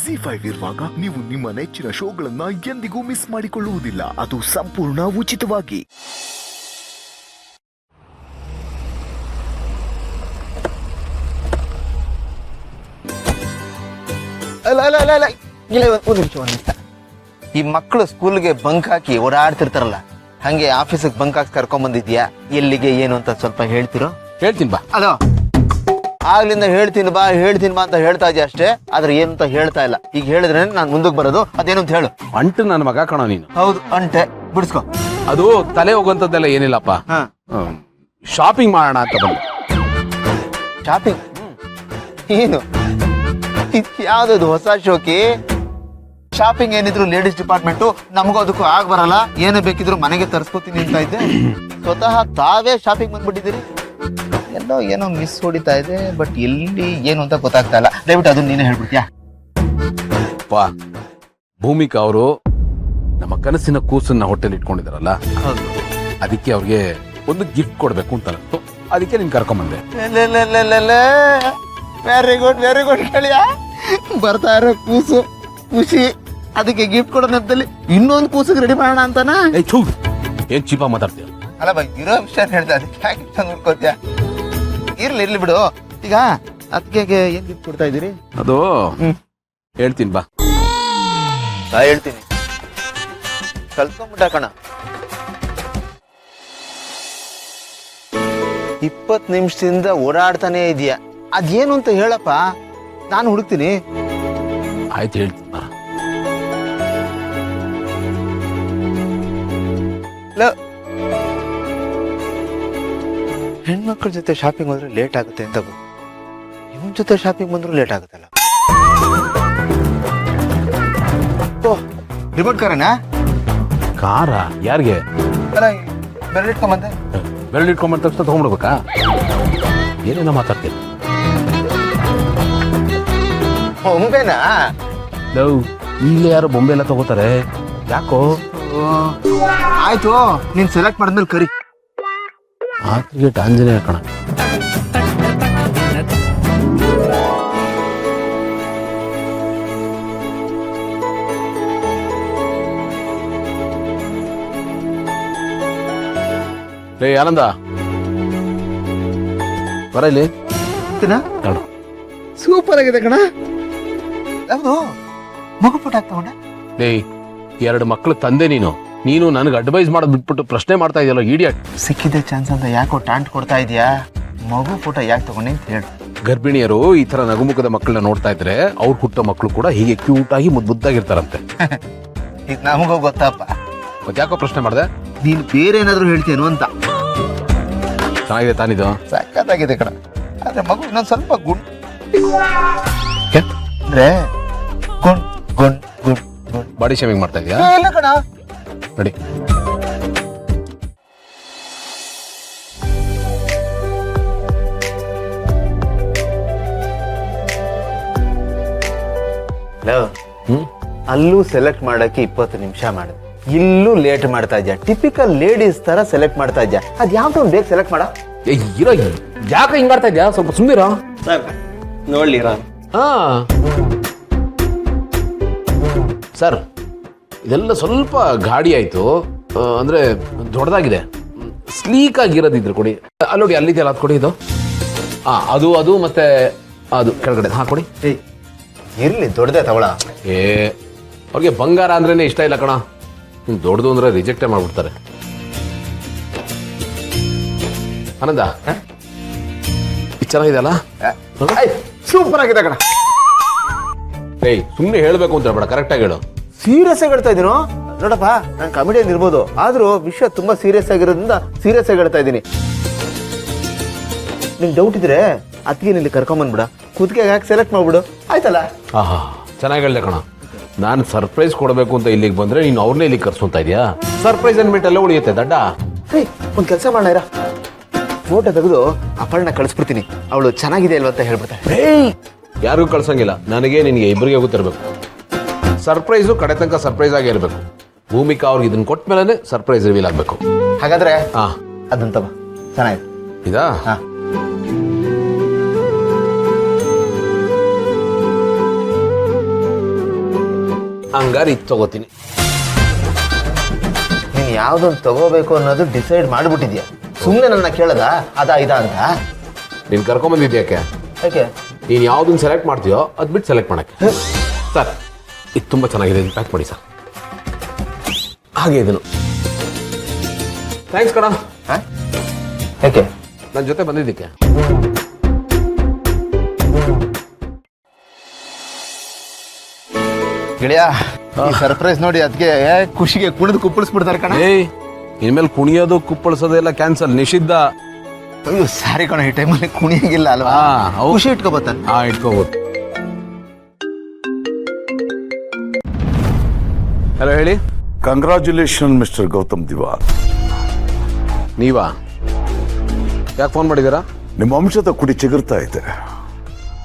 ZEE5 ಇರುವಾಗ ನೀವು ನಿಮ್ಮ ನೆಚ್ಚಿನ ಶೋಗಳನ್ನ ಎಂದಿಗೂ ಮಿಸ್ ಮಾಡಿಕೊಳ್ಳುವುದಿಲ್ಲ. ಅದು ಸಂಪೂರ್ಣ ಉಚಿತವಾಗಿ. ಈ ಮಕ್ಕಳು ಸ್ಕೂಲ್ಗೆ ಬಂಕ್ ಹಾಕಿ ಓಡಾಡ್ತಿರ್ತಾರಲ್ಲ, ಹಂಗೆ ಆಫೀಸಿಗೆ ಬಂಕ್ ಹಾಕಿ ಕರ್ಕೊಂಡ್ ಬಂದಿದ್ಯಾ? ಎಲ್ಲಿಗೆ ಏನು ಅಂತ ಸ್ವಲ್ಪ ಹೇಳ್ತಿರೋ? ಹೇಳ್ತೀನಿ ಬಾ. ಅಲೋ, ಆಗ್ಲಿಂದ ಹೇಳ್ತೀನಿ ಬಾ ಅಂತ ಹೇಳ್ತಾ ಇದೆಯಾ ಅಷ್ಟೇ, ಆದ್ರೆ ಏನು ಅಂತ ಹೇಳ್ತಾ ಇಲ್ಲ. ಈಗ ಹೇಳಿದ್ರೆ ನಾನು ಮುಂದಕ್ಕೆ ಬರೋದು. ಅದೇನು ಅಂತ ಹೇಳು. ಅಂಟು ನನ್ನ ಮಗ ಕಣ ನೀನು. ಹೌದು, ಅಂಟೆ ಬಿಡಿಸ್ಕೊ. ಅದು ತಲೆ ಹೋಗುವಂತದ್ದೆಲ್ಲ ಏನಿಲ್ಲಪ್ಪ. ಶಾಪಿಂಗ್ ಮಾಡೋಣ ಅಂತ ಬಂದು. ಶಾಪಿಂಗ್? ಏನು ಯಾವ್ದು ಹೊಸ ಶೋಕಿ? ಶಾಪಿಂಗ್ ಏನಿದ್ರು ಲೇಡೀಸ್ ಡಿಪಾರ್ಟ್ಮೆಂಟು, ನಮಗೂ ಅದಕ್ಕೂ ಆಗ ಬರಲ್ಲ. ಏನು ಬೇಕಿದ್ರು ಮನೆಗೆ ತರಿಸ್ಕೊತೀನಿ ಅಂತ ಇದ್ದೆ. ಸ್ವತಃ ತಾವೇ ಶಾಪಿಂಗ್ ಬಂದ್ಬಿಟ್ಟಿದ್ದೀರಿ. ಎಲ್ಲೋ ಏನೋ ಮಿಸ್ ಹೊಡಿತಾ ಇದೆ, ಬಟ್ ಎಲ್ಲಿ ಏನು ಅಂತ ಗೊತ್ತಾಗ್ತಾ ಇಲ್ಲ. ದಯವಿಟ್ಟು ಅದನ್ನ ನೀನೇ ಹೇಳ್ಬಿಡ್ತೀಯಾ? ಭೂಮಿಕಾ ಅವರು ನಮ್ಮ ಕನಸಿನ ಕೂಸನ್ನ ಹೊಟ್ಟೆಲಿ ಇಟ್ಕೊಂಡಿದಾರಲ್ಲ, ಅದಕ್ಕೆ ಅವ್ರಿಗೆ ಒಂದು ಗಿಫ್ಟ್ ಕೊಡ್ಬೇಕು ಅಂತ ಅನಿಸ್ತು. ಅದಕ್ಕೆ ನೀನ್ ಕರ್ಕೊಂಬಂದೆ. Very good ಕೇಳಿಯಾ? ಬರ್ತಾ ಇರೋ ಕೂಸು ಖುಷಿ, ಅದಕ್ಕೆ ಗಿಫ್ಟ್ ಕೊಡೋ ನೆಪದಲ್ಲಿ ಇನ್ನೊಂದು ಕೂಸಿಗೆ ರೆಡಿ ಮಾಡೋಣ ಅಂತಾನ? ಏನ್ ಚೀಪ ಮಾತಾಡ್ತೀಯ? ಅಲ್ಲ ಬೈ, ಇರೋ ವಿಷಯ ಹೇಳ್ತಾ, ಅದಕ್ಕೆ ಯಾಕೆ ನೋಡ್ಕೋತೀಯ? ಇರ್ಲಿ ಬಿಡು. ಈಗ ಅದಕ್ಕೆ ಏನ್ ಗಿಫ್ಟ್ ಕೊಡ್ತಾ ಇದೀರಿ? ಅದು ಹೇಳ್ತೀನಿ ಬಾ. ಹೇಳ್ತೀನಿ, ಕಲ್ತ್ಕೊಂಡ್ಬಿಟ್ಟ ಕಣ. 20 ನಿಮಿಷದಿಂದ ಓಡಾಡ್ತಾನೆ ಇದೆಯಾ? ಅದೇನು ಅಂತ ಹೇಳಪ್ಪ, ನಾನು ಹುಡುಕ್ತೀನಿ. ಆಯ್ತು, ಹೇಳ್ತೀನಿ. ಹೆಣ್ಮಕ್ಳ ಜೊತೆ ಶಾಪಿಂಗ್ ಹೋದ್ರೆ ಲೇಟ್ ಆಗುತ್ತೆ ಅಂತ ನಿಮ್ ಜೊತೆ ಶಾಪಿಂಗ್ ಬಂದ್ರು ಲೇಟ್ ಆಗುತ್ತಲ್ಲ. ರಿಮೋಟ್ ಕಾರನಾ? ಕಾರ ಯಾರಿಗೆ? ಬೆರಳಿಟ್ಕೊಂಬಂದೆ. ಬೆರಳಿಟ್ಕೊಂಬಂದ ತಕ್ಷಣ ತಗೊಂಡ್ಬಿಡ್ಬೇಕಾ? ಏನೇನೋ ಮಾತಾಡ್ತೀನಿ. ಬೊಂಬೆನಾ? ಈಗಲೇ ಯಾರು ಬೊಂಬೆ ಎಲ್ಲ ತಗೋತಾರೆ, ಯಾಕೋ? ಆಯ್ತು, ನೀನ್ ಸೆಲೆಕ್ಟ್ ಮಾಡಿದ್ಮೇಲೆ ಕರಿ. ಆತ್ರಿಗೇಟ್ ಆಂಜನೇಯ ಕಣ. ರೇ ಆನಂದ, ಬರ ಇಲ್ಲಿ. ಸೂಪರ್ ಆಗಿದೆ ಕಣ. ಹೌದು, ಮಗು ಫೋಟೋ ಹಾಕ್ತಗೊಂಡ? ಲೇ, 2 ಮಕ್ಕಳು ತಂದೆ ನೀನು ನನಗೆ ಅಡ್ವೈಸ್ ಮಾಡೋದು ಬಿಟ್ಬಿಟ್ಟು ಪ್ರಶ್ನೆ ಮಾಡ್ತಾ ಇದೆಯಲ್ಲ, ಇಡಿಯಟ್. ಸಿಕ್ಕಿದೆ ಚಾನ್ಸ್ ಅಂತ ಯಾಕೋ ಟಾಂಟ್ ಕೊಡ್ತಾ ಇದೀಯಾ? ಮಗು ಫೋಟೋ ಯಾಕೆ ತಗೊಂಡೆ ಅಂತ ಹೇಳು. ಗರ್ಭಿಣಿಯರು ಈ ತರ ನಗುಮುಖದ ಮಕ್ಕಳನ್ನ ನೋಡ್ತಾ ಇದ್ರೆ ಅವ್ರು ಹುಟ್ಟೋ ಮಕ್ಕಳು ಕೂಡ ಹೀಗೆ ಕ್ಯೂಟ್ ಆಗಿ ಮುದ್ದಾಗಿರ್ತಾರಂತೆ. ಇದು ನಮಗೂ ಗೊತ್ತಪ್ಪ. ಮತ್ತೆ ಯಾಕೋ ಪ್ರಶ್ನೆ ಮಾಡಿದೆ? ನೀನು ಬೇರೆ ಏನಾದ್ರು ಹೇಳ್ತೇನು ಅಂತ. ಚೆನ್ನಾಗಿದೆ ತಾನಿದು, ಸಕ್ಕತ್ತಾಗಿದೆ ಕಣ. ಆದ್ರೆ ಮಗು ಇನ್ನೊಂದು ಸ್ವಲ್ಪ ಅಂದ್ರೆ ಬಾಡಿ ಶೇವಿಂಗ್ ಮಾಡ್ತಾ ಇದೀಯಾ? ಇಲ್ಲ ಕಣ, ನೋಡಿ. ಅಲ್ಲೂ ಸೆಲೆಕ್ಟ್ ಮಾಡಕ್ಕೆ 20 ನಿಮಿಷ ಮಾಡಿದೆ, ಇಲ್ಲೂ ಲೇಟ್ ಮಾಡ್ತಾ ಇದ್ಯಾ. ಟಿಪಿಕಲ್ ಲೇಡೀಸ್ ತರ ಸೆಲೆಕ್ಟ್ ಮಾಡ್ತಾ ಇದ್ಯಾ. ಅದ್ ಯಾವ್ದು ಬೇಗ ಸೆಲೆಕ್ಟ್ ಮಾಡ. ಇರೋ ಯಾಕೆ ಹಿಂಗ್ ಮಾಡ್ತಾ ಇದ್ಯಾ? ಸ್ವಲ್ಪ ಸುಮ್ಮಿರ. ನೋಡ್ಲಿ ಸರ್, ಇದೆಲ್ಲ ಸ್ವಲ್ಪ ಗಾಡಿ ಆಯ್ತು, ಅಂದ್ರೆ ದೊಡ್ಡದಾಗಿದೆ. ಸ್ಲೀಕ್ ಆಗಿರೋದಿದ್ರೆ ಕೊಡಿ. ಅಲ್ಲಿ ನೋಡಿ, ಅಲ್ಲಿದೆಯಲ್ಲ, ಅದು ಕೊಡಿ. ಇದು ಅದು ಮತ್ತೆ ಅದು ಕೆಳಗಡೆ ಕೊಡಿ. ಇರ್ಲಿ, ದೊಡ್ಡದೇ ತಗೊಳ. ಅವ್ರಿಗೆ ಬಂಗಾರ ಅಂದ್ರೇನೆ ಇಷ್ಟ ಇಲ್ಲ ಕಣ. ದೊಡ್ಡದು ಅಂದ್ರೆ ರಿಜೆಕ್ಟೇ ಮಾಡ್ಬಿಡ್ತಾರೆ. ಆನಂದ, ಇದು ಚೆನ್ನಾಗಿದೆಯಲ್ಲ? ಸೂಪರ್ ಆಗಿದೆ ಕಣ. ಸುಮ್ಮನೆ ಹೇಳ್ಬೇಕು ಅಂತ ಹೇಳ್ಬೇಡ, ಕರೆಕ್ಟ್ ಆಗಿ ಹೇಳು. ಸೀರಿಯಸ್ ಆಗಿ ಹೇಳ್ತಾ ಇದೀನೋ? ನೋಡಪ್ಪ, ನಾನು ಕಾಮಿಡಿಯನ್ ಇರ್ಬೋದು, ಆದ್ರೂ ವಿಷಯ ತುಂಬಾ ಸೀರಿಯಸ್ ಆಗಿರೋದ್ರಿಂದ ಸೀರಿಯಸ್ ಆಗಿ ಹೇಳ್ತಾ ಇದ್ದೀನಿ. ನಿಂಗೆ ಡೌಟ್ ಇದ್ರೆ ಅದಕ್ಕೆ ಇಲ್ಲಿ ಕರ್ಕೊಂಬಂದ್ಬಿಡ, ಕುತ್ತಿಗೆ ಹಾಕಿ ಸೆಲೆಕ್ಟ್ ಮಾಡ್ಬಿಡು, ಆಯ್ತಲ್ಲ? ಚೆನ್ನಾಗಿ ಹೇಳ್ದೆ ಕಣ. ನಾನು ಸರ್ಪ್ರೈಸ್ ಕೊಡಬೇಕು ಅಂತ ಇಲ್ಲಿಗೆ ಬಂದ್ರೆ ನೀನು ಅವ್ರನ್ನೇ ಇಲ್ಲಿಗೆ ಕರ್ಸೋತಾ ಇದೆಯಾ? ಸರ್ಪ್ರೈಸ್ ಅನ್ಬಿಟ್ಟು ಎಲ್ಲ ಉಳಿಯುತ್ತೆ ದಡ್ಡ. ಒಂದು ಕೆಲಸ ಮಾಡೋಣ, ಫೋಟೋ ತೆಗೆದು ಅಪರ್ಣ ಕಳಿಸ್ಬಿಡ್ತೀನಿ. ಅವಳು ಚೆನ್ನಾಗಿದೆ ಅಲ್ವ ಅಂತ ಹೇಳ್ಬಿಡ್ತಾಳೆ. ಯಾರಿಗೂ ಕಳ್ಸಂಗಿಲ್ಲ, ನನಗೆ ನಿನಗೆ ಇಬ್ಬರಿಗೆ ಗೊತ್ತಿರಬೇಕು. ಸರ್ಪ್ರೈಸು ಕಡೆ ತನಕ ಸರ್ಪ್ರೈಸ್ ಆಗೇ ಇರಬೇಕು. ಭೂಮಿಕಾ ಅವ್ರಿಗೆ ಇದನ್ನ ಕೊಟ್ಟ ಮೇಲೆ ಸರ್ಪ್ರೈಸ್ ರಿವೀಲ್ ಆಗಬೇಕು. ಹಾಗಾದ್ರೆ ಅದಂತ ಚೆನ್ನಾಗಿದೆ. ಇದಾ? ಹಂಗಾರೆ ಇದು ತಗೋತೀನಿ. ನೀನು ಯಾವ್ದೊಂದು ತಗೋಬೇಕು ಅನ್ನೋದು ಡಿಸೈಡ್ ಮಾಡಿಬಿಟ್ಟಿದ್ಯಾ. ಸುಮ್ಮನೆ ನನ್ನ ಕೇಳದ ಅದಾ ಇದಾ ಅಂತ. ನೀನು ಕರ್ಕೊಂಬಂದಿದ್ಯಾಕೆ? ಯಾಕೆ? ನೀನು ಯಾವುದನ್ನು ಸೆಲೆಕ್ಟ್ ಮಾಡ್ತೀಯೋ ಅದು ಬಿಟ್ಟು ಸೆಲೆಕ್ಟ್ ಮಾಡೋಕ್ಕೆ. ಸರ್ ಇದು ತುಂಬ ಚೆನ್ನಾಗಿದೆ, ಇದು ಪ್ಯಾಕ್ ಮಾಡಿ ಸರ್. ಹಾಗೆ ಇದನ್ನು. ಥ್ಯಾಂಕ್ಸ್ ಕಣ. ಯಾಕೆ? ನನ್ನ ಜೊತೆ ಬಂದಿದ್ದಕ್ಕೆ. ಗೆಳೆಯ, ಈ ಸರ್ಪ್ರೈಸ್ ನೋಡಿ ಅದಕ್ಕೆ ಖುಷಿಗೆ ಕುಣಿದು ಕುಪ್ಪಳಿಸ್ಬಿಡ್ತಾರೆ ಕಣ. ಏಯ್, ಇನ್ಮೇಲೆ ಕುಣಿಯೋದು ಕುಪ್ಪಳಿಸೋದು ಎಲ್ಲ ಕ್ಯಾನ್ಸಲ್, ನಿಷಿದ್ಧ. ಅಯ್ಯೋ ಸಾರಿ ಕಣ, ಈ ಟೈಮಲ್ಲಿ ಕುಣಿಯಂಗಿಲ್ಲ ಅಲ್ವಾ? ಖುಷಿ ಇಟ್ಕೋಬತ್ತಾನೆ. ಇಟ್ಕೋಬೋದು. ಹಲೋ, ಹೇಳಿ. ಕಂಗ್ರಾಚ್ಯುಲೇಷನ್ ಮಿಸ್ಟರ್ ಗೌತಮ್ ದಿವಾನ್. ನೀವಾ? ಯಾಕೆ ಫೋನ್ ಮಾಡಿದ್ದೀರಾ? ನಿಮ್ಮ ವಂಶದ ಕುಡಿ ಚಿಗುರ್ತಾ ಇದೆ.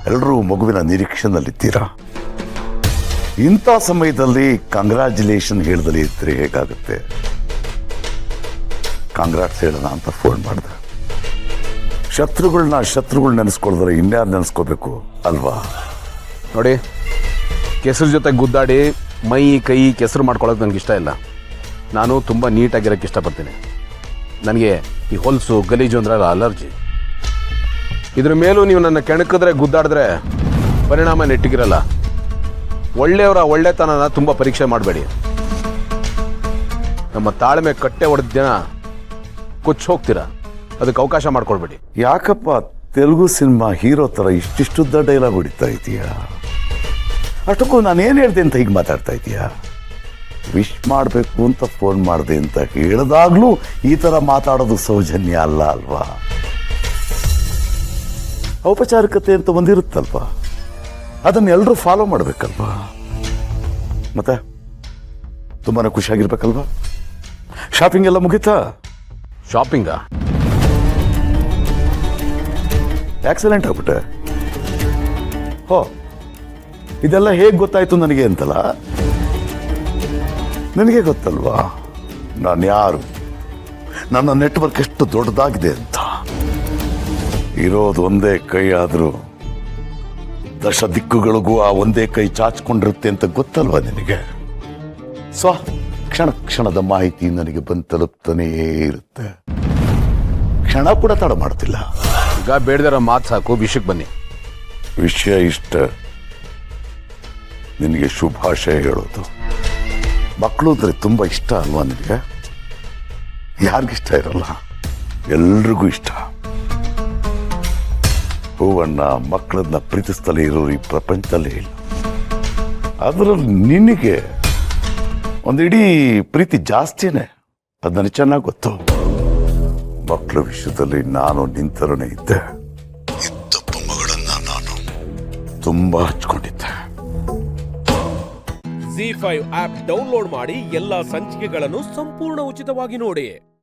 ಎಲ್ಲರೂ ಮಗುವಿನ ನಿರೀಕ್ಷೆನಲ್ಲಿದ್ದೀರಾ. ಇಂಥ ಸಮಯದಲ್ಲಿ ಕಂಗ್ರಾಚ್ಯುಲೇಷನ್ ಹೇಳ್ದಲ್ಲಿ ಇದ್ರೆ ಹೇಗಾಗುತ್ತೆ? ಕಾಂಗ್ರಾಟ್ಸ್ ಹೇಳೋಣ ಅಂತ ಫೋನ್ ಮಾಡಿದೆ. ಶತ್ರುಗಳು ನೆನೆಸ್ಕೊಳ್ದ್ರೆ ಇನ್ಯಾರು ನೆನೆಸ್ಕೋಬೇಕು ಅಲ್ವಾ? ನೋಡಿ, ಕೆಸರು ಜೊತೆ ಗುದ್ದಾಡಿ ಮೈ ಕೈ ಕೆಸರು ಮಾಡ್ಕೊಳ್ಳೋದು ನನಗೆ ಇಷ್ಟ ಇಲ್ಲ. ನಾನು ತುಂಬ ನೀಟಾಗಿರೋಕ್ಕೆ ಇಷ್ಟಪಡ್ತೀನಿ. ನನಗೆ ಈ ಹೊಲಸು ಗಲೀಜು ಅಂದ್ರೆ ಅಲರ್ಜಿ. ಇದ್ರ ಮೇಲೂ ನೀವು ನನ್ನ ಕೆಣಕಿದ್ರೆ ಗುದ್ದಾಡಿದ್ರೆ ಪರಿಣಾಮ ನೆಟ್ಟಿಗಿರಲ್ಲ. ಒಳ್ಳೆಯವರ ಒಳ್ಳೆತನನ ತುಂಬ ಪರೀಕ್ಷೆ ಮಾಡಬೇಡಿ. ನಮ್ಮ ತಾಳ್ಮೆ ಕಟ್ಟೆ ಹೊಡೆದ ದಿನ ಕುಚ್ಚು ಹೋಗ್ತೀರಾ, ಅದಕ್ಕೆ ಅವಕಾಶ ಮಾಡ್ಕೊಳ್ಬೇಡಿ. ಯಾಕಪ್ಪ ತೆಲುಗು ಸಿನಿಮಾ ಹೀರೋ ಥರ ಇಷ್ಟಿಷ್ಟುದ್ದ ಡೈಲಾಗ್ ಹೊಡಿತಾ ಇದೀಯಾ? ಅಷ್ಟಕ್ಕೂ ನಾನೇನು ಹೇಳ್ದೆ ಅಂತ ಹೀಗೆ ಮಾತಾಡ್ತಾ ಇದೀಯಾ? ವಿಶ್ ಮಾಡಬೇಕು ಅಂತ ಫೋನ್ ಮಾಡಿದೆ ಅಂತ ಹೇಳಿದಾಗ್ಲೂ ಈ ಥರ ಮಾತಾಡೋದು ಸೌಜನ್ಯ ಅಲ್ಲ ಅಲ್ವಾ? ಔಪಚಾರಿಕತೆ ಅಂತ ಒಂದಿರುತ್ತಲ್ವಾ, ಅದನ್ನು ಎಲ್ಲರೂ ಫಾಲೋ ಮಾಡಬೇಕಲ್ವಾ? ಮತ್ತೆ ತುಂಬಾ ಖುಷಿಯಾಗಿರ್ಬೇಕಲ್ವಾ? ಶಾಪಿಂಗ್ ಎಲ್ಲ ಮುಗೀತಾ? ಶಾಪಿಂಗಾ? ಆಕ್ಸಿಡೆಂಟ್ ಆಗ್ಬಿಟ್ಟೆ. ಹೋ, ಇದೆಲ್ಲ ಹೇಗೆ ಗೊತ್ತಾಯ್ತು ನನಗೆ ಅಂತಲ್ಲ? ನನಗೆ ಗೊತ್ತಲ್ವಾ ನಾನು ಯಾರು, ನನ್ನ ನೆಟ್ವರ್ಕ್ ಎಷ್ಟು ದೊಡ್ಡದಾಗಿದೆ ಅಂತ. ಇರೋದು ಒಂದೇ ಕೈ ಆದರೂ ದಶ ದಿಕ್ಕುಗಳಿಗೂ ಆ ಒಂದೇ ಕೈ ಚಾಚಿಕೊಂಡಿರುತ್ತೆ ಅಂತ ಗೊತ್ತಲ್ವಾ ನಿನಗೆ? ಕ್ಷಣ ಕ್ಷಣದ ಮಾಹಿತಿ ನನಗೆ ಬಂದು ತಲುಪ್ತಾನೇ ಇರುತ್ತೆ. ಕ್ಷಣ ಕೂಡ ತಡ ಮಾಡ್ತಿಲ್ಲ. ಈಗ ಬೇಡದಿರೋ ಮಾತು ಸಾಕು, ವಿಷಯಕ್ಕೆ ಬನ್ನಿ. ವಿಷಯ ಇಷ್ಟ, ನಿನಗೆ ಶುಭಾಶಯ ಹೇಳೋದು. ಮಕ್ಕಳು ಅಂದ್ರೆ ತುಂಬ ಇಷ್ಟ ಅಲ್ವಾ ನಿನಗೆ? ಯಾರಿಗಿಷ್ಟ ಇರಲ್ಲ? ಎಲ್ರಿಗೂ ಇಷ್ಟ. ಹೂವನ್ನ ಮಕ್ಕಳನ್ನ ಪ್ರೀತಿಸ್ತಲೇ ಇರೋರು ಈ ಪ್ರಪಂಚದಲ್ಲೇ ಇಲ್ಲ. ಅದರಲ್ಲಿ ನಿನಗೆ ಒಂದು ಇಡೀ ಪ್ರೀತಿ ಜಾಸ್ತಿನೇ, ಅದು ನನಗೆ ಚೆನ್ನಾಗಿ ಗೊತ್ತು. ಮಕ್ಕಳ ವಿಷಯದಲ್ಲಿ ನಾನು ನಿಂತರನೇ ಇದ್ದೆ. ಇದ್ದಪ್ಪ ಮಗಳನ್ನ ನಾನು ತುಂಬಾ ಹಚ್ಕೊಂಡಿದ್ದೆ. ZEE5 ಆಪ್ ಡೌನ್ಲೋಡ್ ಮಾಡಿ ಎಲ್ಲಾ ಸಂಚಿಕೆಗಳನ್ನು ಸಂಪೂರ್ಣ ಉಚಿತವಾಗಿ ನೋಡಿ.